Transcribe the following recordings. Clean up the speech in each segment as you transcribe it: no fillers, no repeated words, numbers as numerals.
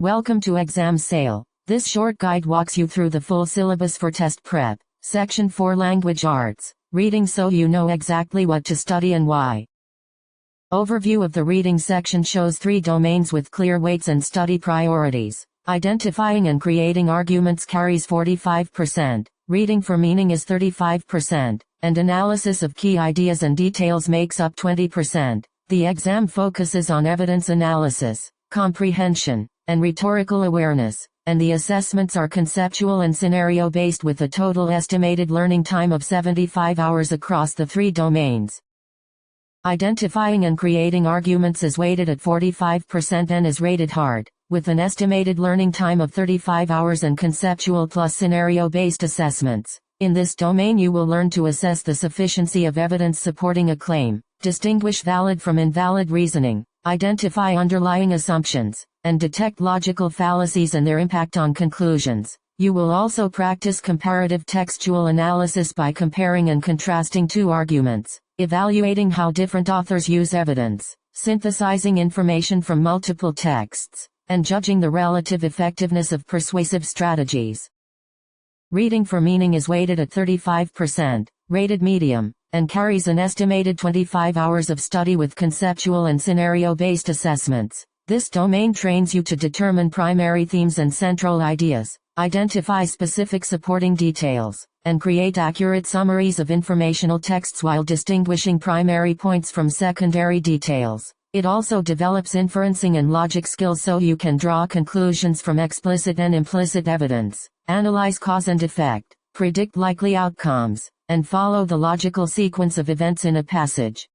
Welcome to Exam Sale. This short guide walks you through the full syllabus for test prep. Section 4 Language Arts. Reading so you know exactly what to study and why. Overview of the reading section shows 3 domains with clear weights and study priorities. Identifying and creating arguments carries 45%, reading for meaning is 35%, and analysis of key ideas and details makes up 20%. The exam focuses on evidence analysis, comprehension, and rhetorical awareness, and the assessments are conceptual and scenario-based with a total estimated learning time of 75 hours across the 3 domains. Identifying and creating arguments is weighted at 45% and is rated hard, with an estimated learning time of 35 hours and conceptual plus scenario-based assessments. In this domain you will learn to assess the sufficiency of evidence supporting a claim, distinguish valid from invalid reasoning, identify underlying assumptions, and detect logical fallacies and their impact on conclusions. You will also practice comparative textual analysis by comparing and contrasting 2 arguments, evaluating how different authors use evidence, synthesizing information from multiple texts, and judging the relative effectiveness of persuasive strategies. Reading for meaning is weighted at 35%, rated medium, and carries an estimated 25 hours of study with conceptual and scenario-based assessments. This domain trains you to determine primary themes and central ideas, identify specific supporting details, and create accurate summaries of informational texts while distinguishing primary points from secondary details. It also develops inferencing and logic skills so you can draw conclusions from explicit and implicit evidence, analyze cause and effect, predict likely outcomes, and follow the logical sequence of events in a passage.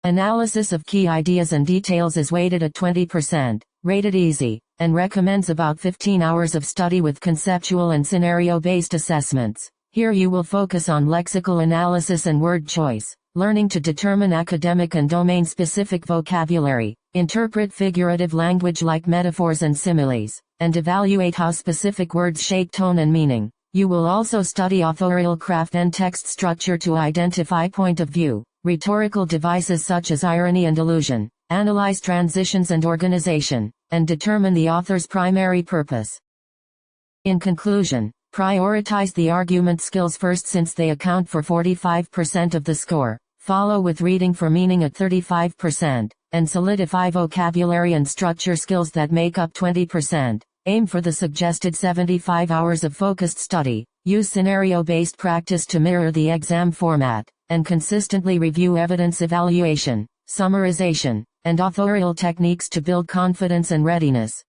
Analysis of key ideas and details is weighted at 20%, rated easy, and recommends about 15 hours of study with conceptual and scenario-based assessments. Here you will focus on lexical analysis and word choice, learning to determine academic and domain-specific vocabulary, interpret figurative language like metaphors and similes, and evaluate how specific words shape tone and meaning. You will also study authorial craft and text structure to identify point of view, rhetorical devices such as irony and allusion, analyze transitions and organization, and determine the author's primary purpose. In conclusion, prioritize the argument skills first since they account for 45% of the score, follow with reading for meaning at 35%, and solidify vocabulary and structure skills that make up 20%. Aim for the suggested 75 hours of focused study, use scenario-based practice to mirror the exam format, and consistently review evidence evaluation, summarization, and authorial techniques to build confidence and readiness.